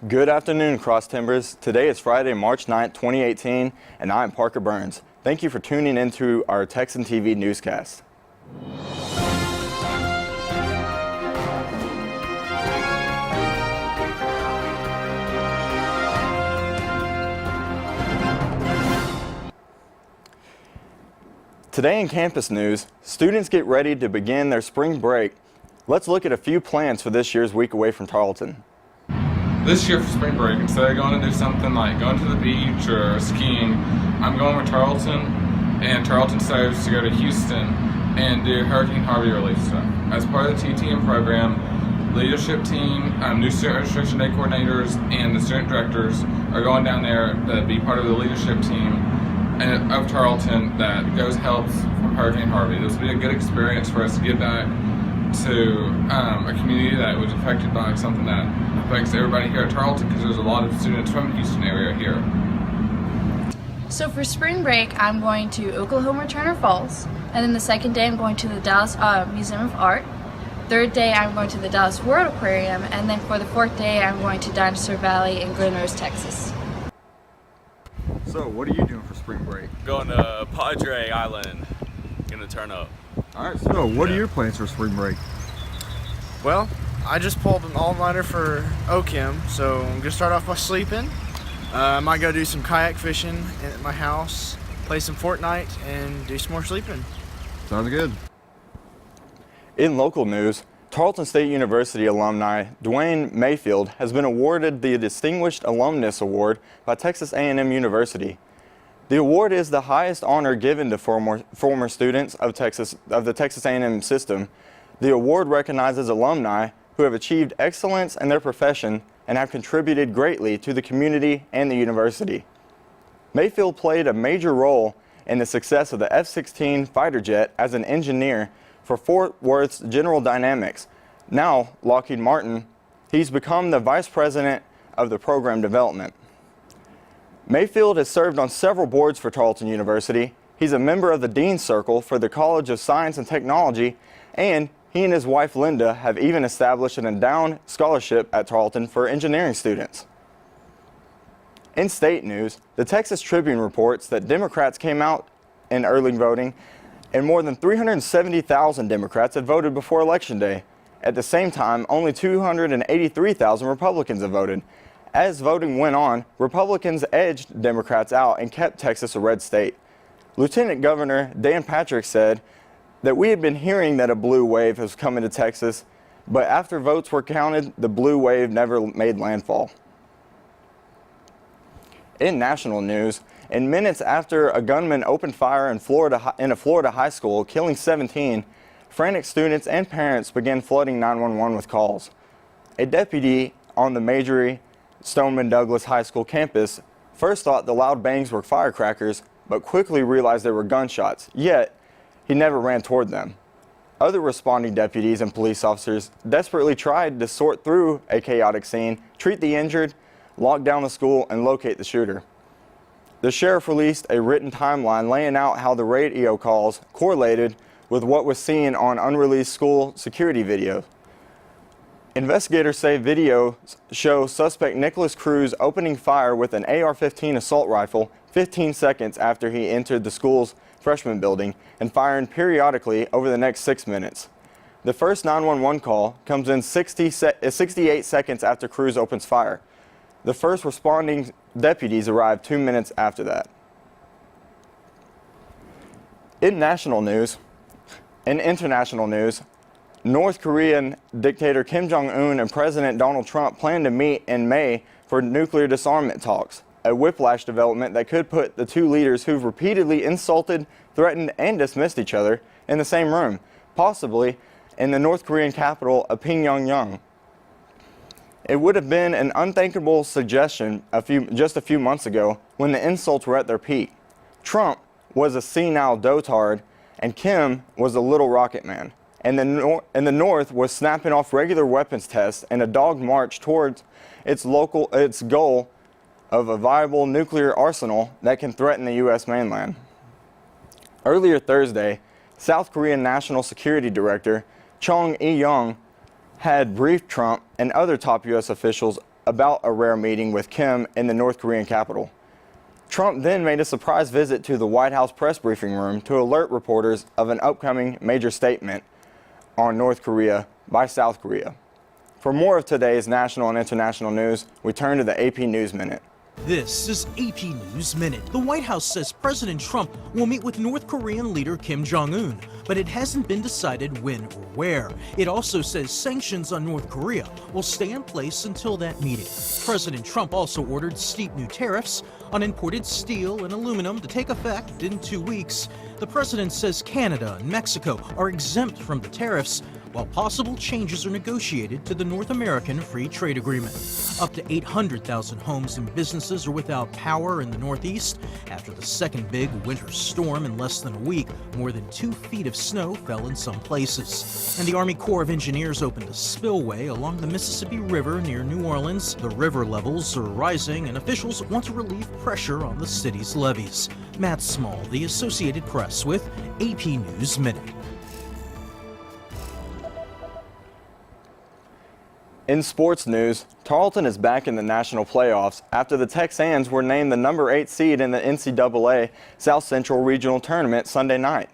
Good afternoon, Cross Timbers. Today is Friday, March 9th, 2018, and I'm Parker Burns. Thank you for tuning into our Texan TV newscast. Today in campus news, students get ready to begin their spring break. Let's look at a few plans for this year's week away from Tarleton. This year for spring break, instead of going to do something like going to the beach or skiing, I'm going with Tarleton, and Tarleton decides to go to Houston and do Hurricane Harvey relief stuff. As part of the TTM program, leadership team, new student registration day coordinators, and the student directors are going down there to be part of the leadership team of Tarleton that goes help from Hurricane Harvey. This will be a good experience for us to get back to a community that was affected by something that affects everybody here at Tarleton, because there's a lot of students from the Houston area here. So for spring break, I'm going to Oklahoma Turner Falls, and then the second day I'm going to the Dallas Museum of Art. Third day I'm going to the Dallas World Aquarium, and then for the fourth day I'm going to Dinosaur Valley in Glen Rose, Texas. So, what are you doing for spring break? Going to Padre Island, gonna turn up. Alright, so what are your plans for spring break? Well, I just pulled an all-nighter for OChem, so I'm gonna start off by sleeping. I might go do some kayak fishing at my house, play some Fortnite, and do some more sleeping. Sounds good. In local news, Tarleton State University alumni Dwayne Mayfield has been awarded the Distinguished Alumnus Award by Texas A&M University. The award is the highest honor given to former students of the Texas A&M system. The award recognizes alumni who have achieved excellence in their profession and have contributed greatly to the community and the university. Mayfield played a major role in the success of the F-16 fighter jet as an engineer for Fort Worth's General Dynamics. Now, Lockheed Martin, he's become the vice president of the program development. Mayfield has served on several boards for Tarleton University. He's a member of the Dean's Circle for the College of Science and Technology, and he and his wife Linda have even established an endowed scholarship at Tarleton for engineering students. In state news, the Texas Tribune reports that Democrats came out in early voting, and more than 370,000 Democrats had voted before Election Day. At the same time, only 283,000 Republicans have voted. As voting went on, Republicans edged Democrats out and kept Texas a red state. Lieutenant Governor Dan Patrick said that we had been hearing that a blue wave was coming to Texas, but after votes were counted, the blue wave never made landfall. In national news, in minutes after a gunman opened fire in a Florida high school, killing 17, frantic students and parents began flooding 911 with calls. A deputy on the Marjorie Stoneman Douglas High School campus first thought the loud bangs were firecrackers, but quickly realized they were gunshots, yet he never ran toward them. Other responding deputies and police officers desperately tried to sort through a chaotic scene, treat the injured, lock down the school, and locate the shooter. The sheriff released a written timeline laying out how the radio calls correlated with what was seen on unreleased school security videos. Investigators say videos show suspect Nicholas Cruz opening fire with an AR-15 assault rifle 15 seconds after he entered the school's freshman building and firing periodically over the next 6 minutes. The first 911 call comes in 68 seconds after Cruz opens fire. The first responding deputies arrived 2 minutes after that. In international news, North Korean dictator Kim Jong-un and President Donald Trump plan to meet in May for nuclear disarmament talks, a whiplash development that could put the two leaders who've repeatedly insulted, threatened, and dismissed each other in the same room, possibly in the North Korean capital of Pyongyang. It would have been an unthinkable suggestion just a few months ago when the insults were at their peak. Trump was a senile dotard, and Kim was a little rocket man. And the North was snapping off regular weapons tests and a dogged march towards its goal of a viable nuclear arsenal that can threaten the U.S. mainland. Earlier Thursday, South Korean National Security Director Chung Il-young had briefed Trump and other top U.S. officials about a rare meeting with Kim in the North Korean capital. Trump then made a surprise visit to the White House press briefing room to alert reporters of an upcoming major statement on North Korea by South Korea. For more of today's national and international news, we turn to the AP News Minute. This is AP News Minute. The White House says President Trump will meet with North Korean leader Kim Jong-un, but it hasn't been decided when or where. It also says sanctions on North Korea will stay in place until that meeting. President Trump also ordered steep new tariffs on imported steel and aluminum to take effect in 2 weeks. The president says Canada and Mexico are exempt from the tariffs, while possible changes are negotiated to the North American Free Trade Agreement. Up to 800,000 homes and businesses are without power in the Northeast after the second big winter storm in less than a week. More than 2 feet of snow fell in some places. And the Army Corps of Engineers opened a spillway along the Mississippi River near New Orleans. The river levels are rising and officials want to relieve pressure on the city's levees. Matt Small, The Associated Press with AP News Minute. In sports news, Tarleton is back in the national playoffs after the Texans were named the number 8 seed in the NCAA South Central Regional Tournament Sunday night.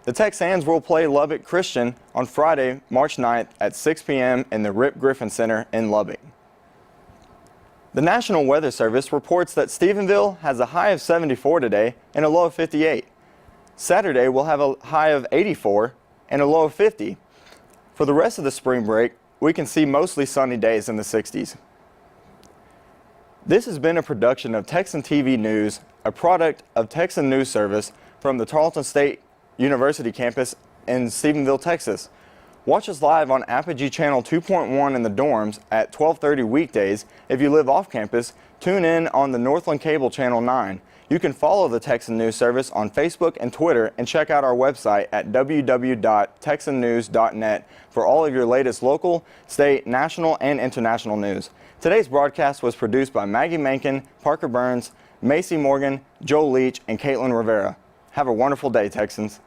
The Texans will play Lubbock Christian on Friday, March 9th at 6 p.m. in the Rip Griffin Center in Lubbock. The National Weather Service reports that Stephenville has a high of 74 today and a low of 58. Saturday will have a high of 84 and a low of 50. For the rest of the spring break, we can see mostly sunny days in the 60s. This has been a production of Texan TV News, a product of Texan News Service from the Tarleton State University campus in Stephenville, Texas. Watch us live on Apogee Channel 2.1 in the dorms at 12:30 weekdays. If you live off campus, tune in on the Northland Cable Channel 9. You can follow the Texan News Service on Facebook and Twitter and check out our website at www.texannews.net for all of your latest local, state, national, and international news. Today's broadcast was produced by Maggie Mankin, Parker Burns, Macy Morgan, Joe Leach, and Caitlin Rivera. Have a wonderful day, Texans.